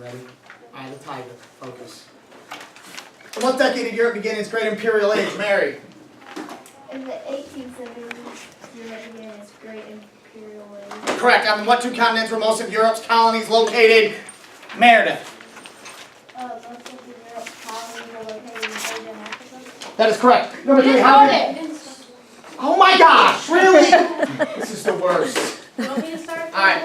ready? Eye of the tiger. Focus. In what decade did Europe begin its great imperial age? Mary? In the 1870s, Europe began its great imperial age. Correct. On what two continents were most of Europe's colonies located? Meredith? Most of Europe's colonies were located in Asia and Africa. That is correct. Number 3, how did... Oh my gosh, really? This is the worst. You want me to start? Alright.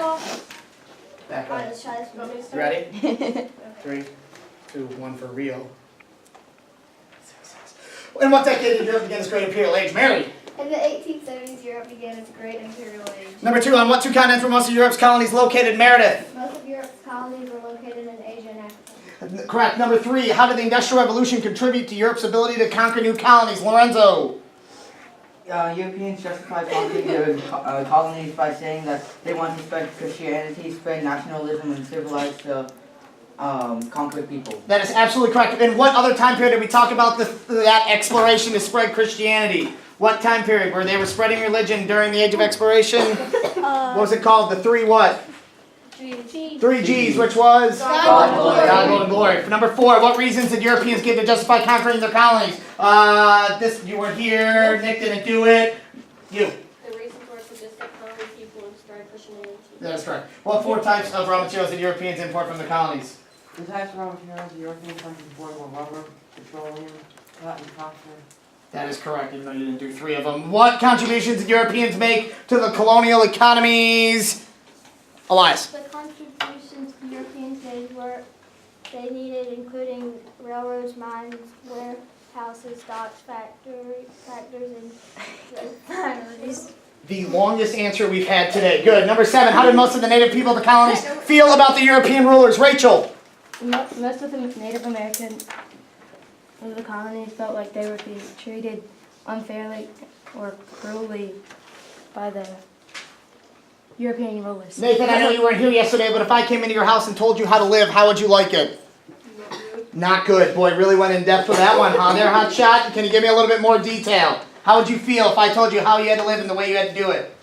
Back Alright, up. let's try this. You want me to start? Ready? 3, 2, 1 for real. In what decade did Europe begin its great imperial age? Mary? In the 1870s, Europe began its great imperial age. Number 2, on what two continents were most of Europe's colonies located? Meredith? Most of Europe's colonies were located in Asia and Africa. Correct. Number 3, how did the Industrial Revolution contribute to Europe's ability to conquer new colonies? Lorenzo? Europeans justified conquering their colonies by saying that they wanted to spread Christianity, spread nationalism, and civilize the conquered people. That is absolutely correct. In what other time period did we talk about that exploration to spread Christianity? What time period where they were spreading religion during the age of exploration? What was it called? The 3 what? 3 G's, which was? God, glory. God, glory, and glory. For number 4, what reasons did Europeans give to justify conquering their colonies? You were here, Nick didn't do it. You. The reason for it was just to conquer people and spread Christianity. That is correct. What 4 types of raw materials did Europeans import from the colonies? The types of raw materials the European countries imported were rubber, petroleum, cotton, copper. That is correct, even though you didn't do 3 of them. What contributions did Europeans make to the colonial economies? Elias. The contributions the Europeans made were they needed, including railroads, mines, warehouses, docks, factories, and refineries. The longest answer we've had today. Good. Number 7, how did most of the native people of the colonies feel about the European rulers? Rachel. Most of the Native Americans of the colonies felt like they were being treated unfairly or cruelly by the European rulers. Nathan, I know you weren't here yesterday, but if I came into your house and told you how to live, how would you like it? Not good. Boy, really went in depth with that one, huh? There, hot shot. Can you give me a little bit more detail? How would you feel if I told you how you had to live and the way you had to do it?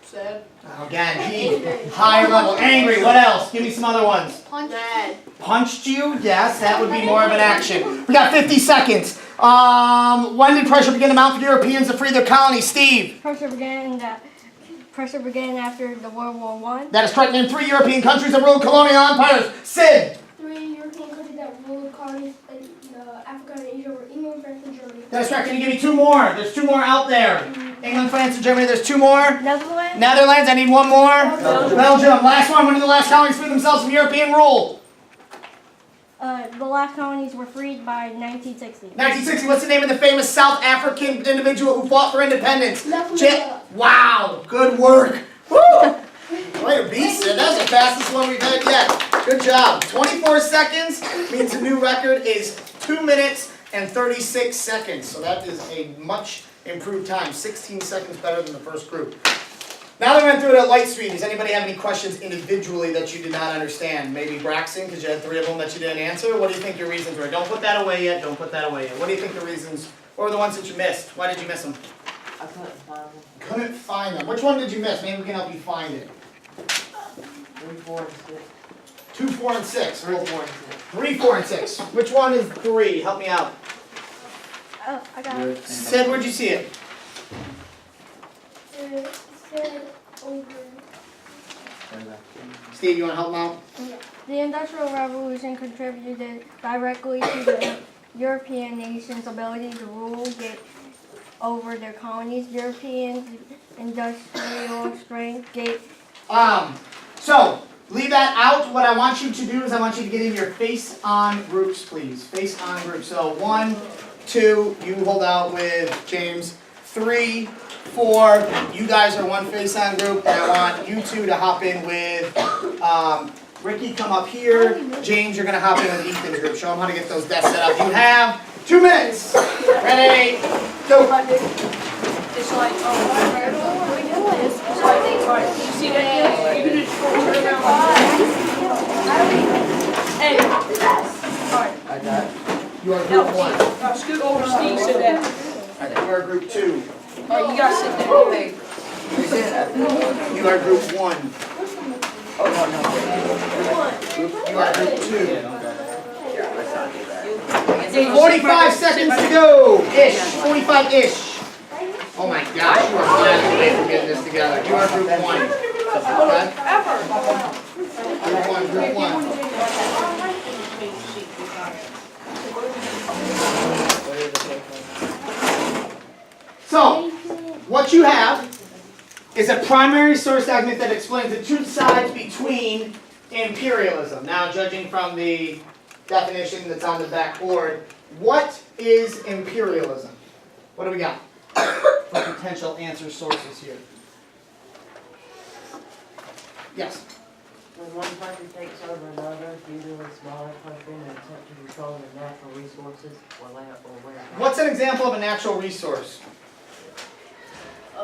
Sad. Again, he, higher level. Angry. What else? Give me some other ones. Mad. Punched you? Yes, that would be more of an action. We got 50 seconds. When did pressure begin to mount for Europeans to free their colonies? Steve? Pressure began after the World War I. That is correct. Name 3 European countries that ruled colonial empires. Sid? 3 European countries that ruled colonies in Africa and Asia were England, France, and Germany. That is correct. Can you give me 2 more? There's 2 more out there. England, France, and Germany. There's 2 more. Netherlands. Netherlands. I need 1 more. Belgium. Last one. When did the last colonies free themselves from European rule? The last colonies were freed by 1960. 1960. What's the name of the famous South African individual who fought for independence? Wow. Good work. Woo! Way to beat, Sid. That's the fastest one we've had yet. Good job. 24 seconds means the new record is 2 minutes and 36 seconds. So that is a much improved time. 16 seconds better than the first group. Now that we went through it at light speed, does anybody have any questions individually that you did not understand? Maybe Braxton, because you had 3 of them that you didn't answer. What do you think your reasons were? Don't put that away yet. Don't put that away yet. What do you think the reasons, what were the ones that you missed? Why did you miss them? I couldn't find them. Couldn't find them. Which one did you miss? Maybe we can help you find it. 3, 4, and 6. 2, 4, and 6. 3, 4, and 6. 3, 4, and 6. Which one is 3? Help me out. Oh, I got it. Sid, where'd you see it? Said over. Steve, you want to help him out? The Industrial Revolution contributed directly to the European nations' ability to rule, get over their colonies. European industrial strength gave. So, leave that out. What I want you to do is I want you to get in your face-on groups, please. Face-on groups. So, 1, 2, you hold out with James. 3, 4, you guys are one face-on group, and I want you 2 to hop in with Ricky, come up here. James, you're going to hop in with Ethan's group. Show them how to get those desks set up. You have 2 minutes. Ready? Go. It's like, you see that? You can just turn around. Hey. Alright. I got it. You are group 1. Scoot over, Steve, sit down. You are group 2. Alright, you gotta sit there. Hey. You are group 1. Oh, no. You are group 2. Yeah, let's not do that. 45 seconds to go. Ish. 45-ish. Oh my gosh, you are miles away from getting this together. You are group 1. Okay? Group 1. So, what you have is a primary source argument that explains the two sides between imperialism. Now, judging from the definition that's on the back board, what is imperialism? What do we got for potential answer sources here? Yes? When one country takes over another due to a smaller country in an attempt to control their natural resources or land or where. What's an example of a natural resource? I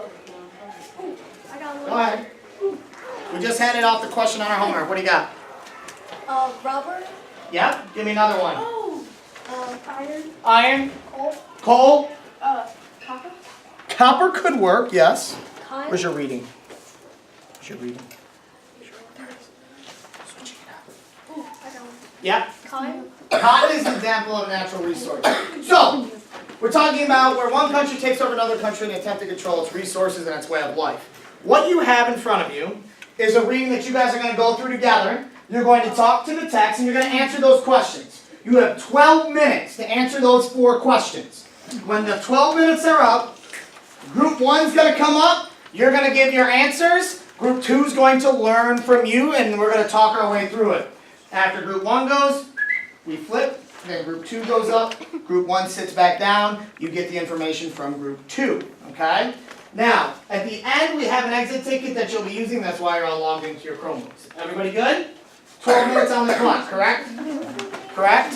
got Go ahead. We just handed off the question on our homework. What do you got? Rubber. Yeah? Give me another one. Iron. Iron? Coal. Coal? Copper. Copper could work, yes. Cotton. Where's your reading? Where's your reading? I got one. Yeah? Cotton. Cotton is an example of a natural resource. So, we're talking about where one country takes over another country in an attempt to control its resources and its way of life. What you have in front of you is a reading that you guys are going to go through together. You're going to talk to the text and you're going to answer those questions. You have 12 minutes to answer those 4 questions. When the 12 minutes are up, group 1's going to come up. You're going to give your answers. Group 2's going to learn from you and we're going to talk our way through it. After group 1 goes, we flip. Then group 2 goes up, group 1 sits back down, you get the information from group 2, okay? Now, at the end we have an exit ticket that you'll be using, that's why you're all logged into your Chromebooks. Everybody good? 12 minutes on the clock, correct? Correct?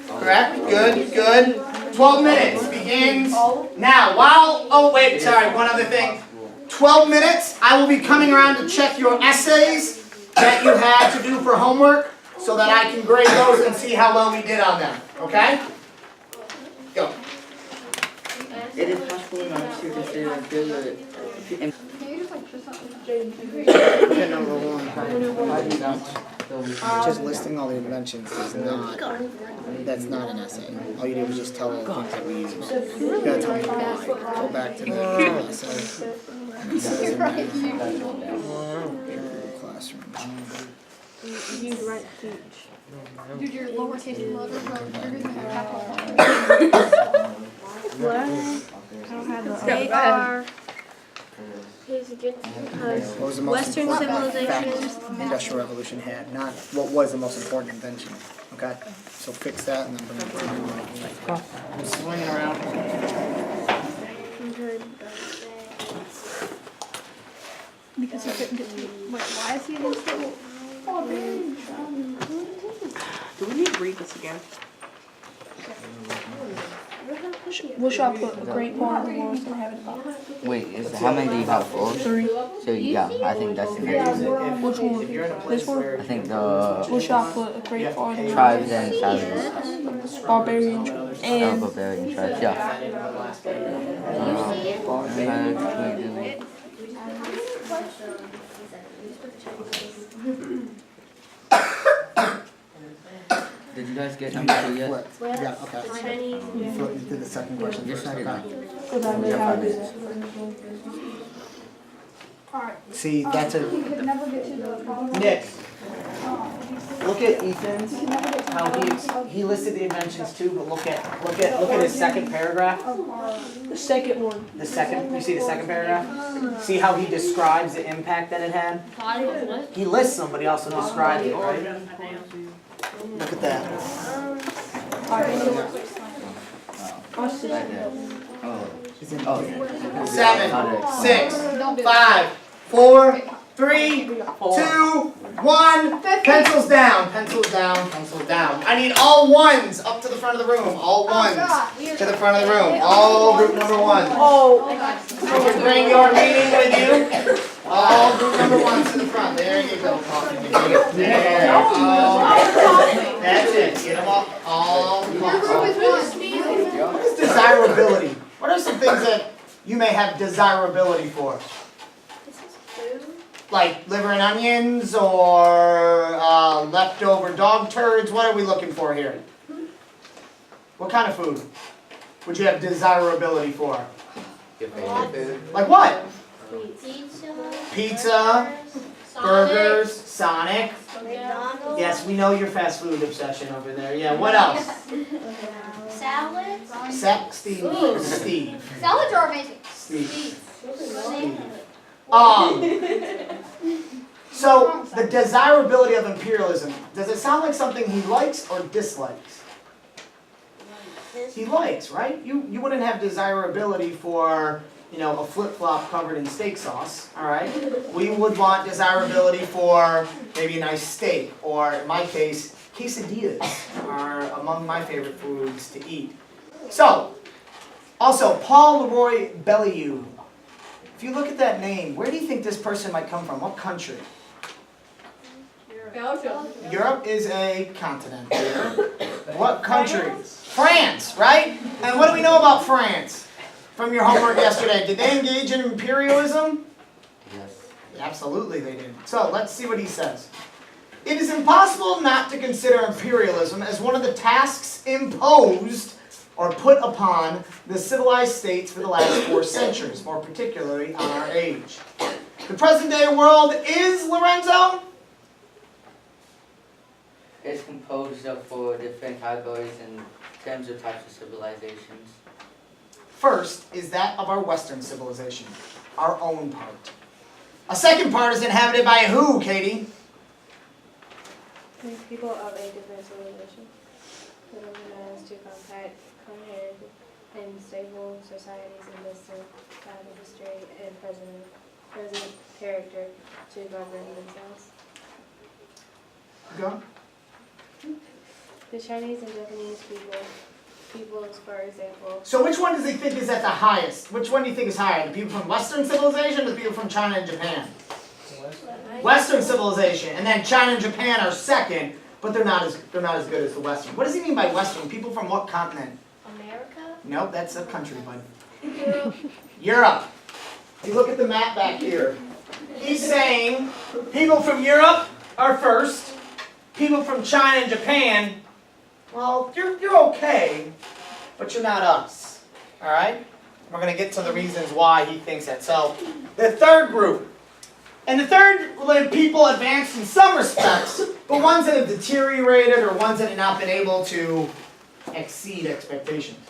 Correct? Good, good. 12 minutes begins now. One other thing. 12 minutes, I will be coming around to check your essays that you had to do for homework, so that I can grade those and see how well we did on them. Okay? Go. It is possible not to consider failure. Number 1. Just listing all the inventions is not, that's not an essay. All you did was just tell all the things that we use. You gotta tell me why. Go back to the essay. Classroom. Use right speech. Use your lowercase letters are bigger than capital What? I don't have the AR. What was the most Western important civilizations. fact the Industrial Revolution had? Not what was the most important invention. Okay? So fix that and then bring it back. I'm swinging around. Because he couldn't get wait, why is he against it? Do we need to read this again? What should I put? A great poem or and have it about? Wait, how many do you have? 4? 3. So yeah, I think that's the next one. Which one? This one? I think the What should I put? A great poem tribes and savages. barbarian tribes. And Barbarian tribes, yeah. Did you guys get number 2 yet? Yeah, okay. You did the second question Yes, first. I did. Okay. because I made how to do that. See, that's a... Nick, look at Ethan's, how he listed the inventions too, but look at his second paragraph. The second one. You see the second paragraph? See how he describes the impact that it had? He lists them, but he also describes it, right? Look at that. Oh, 7, 6, 5, 4, 3, 2, 1. Pencils down, pencils down, pencils down. I need all ones up to the front of the room. All ones to the front of the room. All group number 1. You can bring your reading with you. All group number 1s to the front. There you go. There. That's it. Get them all. What is desirability? What are some things that you may have desirability for? Like liver and onions or leftover dog turds? What are we looking for here? What kind of food would you have desirability for? Your favorite food? Like what? Pizza. Pizza, burgers, Sonic. McDonald's. Yes, we know your fast food obsession over there. Yeah, what else? Salads. Steve. Ooh. Steve. Salads are amazing. Steve. So the desirability of imperialism, does it sound like something he likes or dislikes? He likes, right? You wouldn't have desirability for, a flip-flop covered in steak sauce, all right? We would want desirability for maybe a nice steak, or in my case, quesadillas are among my favorite foods to eat. So, also, Paul Leroy Bellew. If you look at that name, where do you think this person might come from? What country? Belgium. Europe is a continent. What country? France, right? And what do we know about France from your homework yesterday? Did they engage in imperialism? Yes. Absolutely they did. So let's see what he says. It is impossible not to consider imperialism as one of the tasks imposed or put upon the civilized states for the last 4 centuries, more particularly on our age. The present day world is, Lorenzo? It's composed of 4 different categories in terms of types of civilizations. First is that of our Western civilization, our own part. A second part is inhabited by who, Katie? People of a different civilization that organize to coherent and stable societies in this time of history and present character to govern themselves. Go. The Chinese and Japanese peoples, for example, So which one does he think is at the highest? Which one do you think is higher? The people from Western civilization or the people from China and Japan? Western civilization, and then China and Japan are second, but they're not as good as the Western. What does he mean by Western? People from what continent? America. Nope, that's a country, bud. Europe. If you look at the map back here, he's saying people from Europe are first. People from China and Japan, well, you're okay, but you're not us. All right? We're going to get to the reasons why he thinks that. So, the third group. And the third people advanced in some respects, but ones that have deteriorated or ones that have not been able to exceed expectations.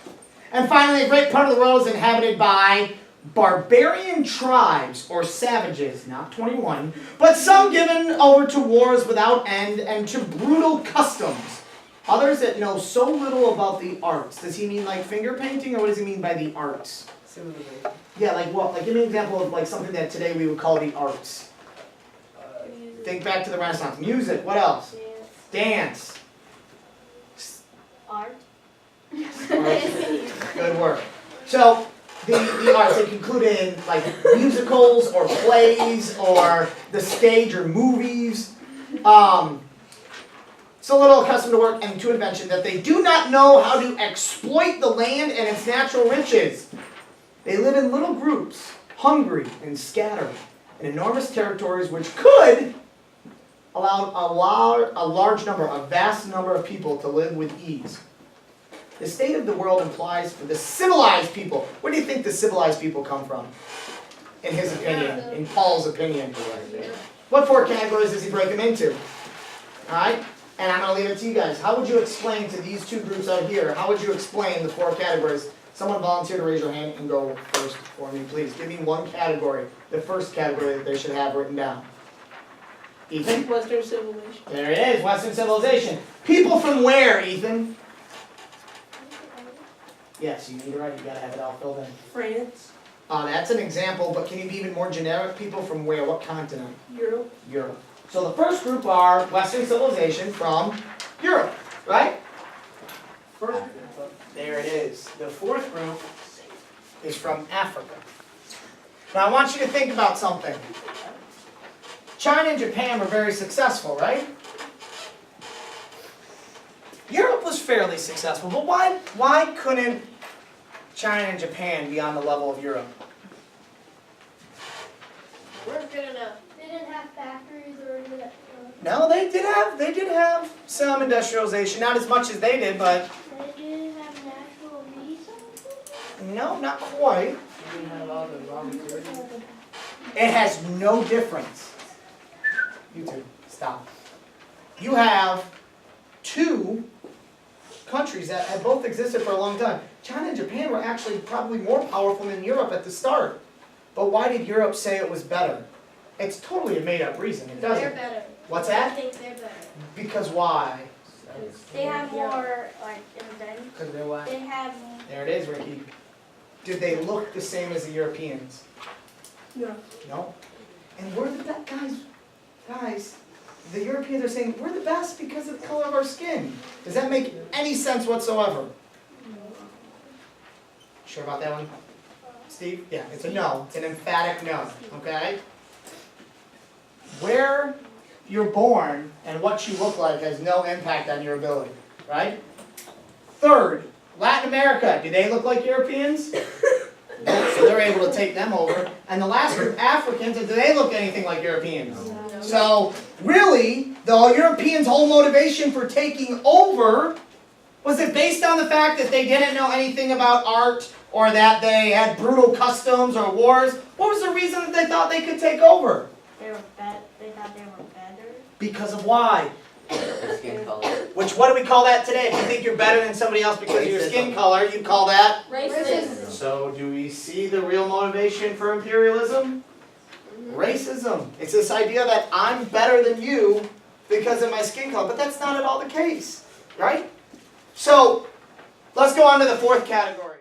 And finally, a great part of the world is inhabited by barbarian tribes or savages, not 21, but some given over to wars without end and to brutal customs. Others that know so little about the arts. Does he mean like finger painting, or what does he mean by the arts? Yeah, like what? Like give me an example of like something that today we would call the arts. Think back to the Renaissance. Music, what else? Dance. Art. Good work. So, the arts, they conclude in like musicals or plays or the stage or movies. So little accustomed to work and to invention that they do not know how to exploit the land and its natural riches. They live in little groups, hungry and scattered in enormous territories which could allow a vast number of people to live with ease. The state of the world implies for the civilized people. Where do you think the civilized people come from? In his opinion, in Paul's opinion. What 4 categories does he break them into? Alright? And I'm going to leave it to you guys. How would you explain to these 2 groups out here, how would you explain the 4 categories? Someone volunteer to raise your hand and go first for me, please. Give me one category, the first category that they should have written down. Ethan? Western civilization. There it is, Western civilization. People from where, Ethan? Yes, you need it right. You gotta have it all filled in. France. That's an example, but can you be even more generic? People from where? What continent? Europe. Europe. So the first group are Western civilization from Europe, right? There it is. The fourth group is from Africa. Now I want you to think about something. China and Japan were very successful, right? Europe was fairly successful, but why couldn't China and Japan be on the level of Europe? We're good enough. They didn't have factories or anything. No, they did have some industrialization, not as much as they did, but They didn't have natural resources? no, not quite. We have all the raw materials. It has no difference. You two, stop. You have two countries that have both existed for a long time. China and Japan were actually probably more powerful than Europe at the start. But why did Europe say it was better? It's totally a made-up reason. It They're doesn't. better. What's I that? think they're better. Because why? They have more, like, inventions. Because they're what? They have. There it is, Ricky. Did they look the same as the Europeans? No. No. And we're the best, guys, the Europeans are saying, we're the best because of the color of our skin. Does that make any sense whatsoever? Sure about that one? Steve? Yeah, it's a no. It's an emphatic no, okay? Where you're born and what you look like has no impact on your ability, right? Third, Latin America. Do they look like Europeans? So they're able to take them over. And the last group, Africans, do they look anything like Europeans? No. So, really, the Europeans' whole motivation for taking over, was it based on the fact that they didn't know anything about art, or that they had brutal customs or wars? What was the reason that they thought they could take over? They were bad. They thought they were better. Because of why? Skin color. Which, what do we call that today? If you think you're better than somebody else because of your skin color, you call that? Racism. So, do we see the real motivation for imperialism? Racism. It's this idea that I'm better than you because of my skin color, but that's not at all the case, right? So, let's go on to the fourth category.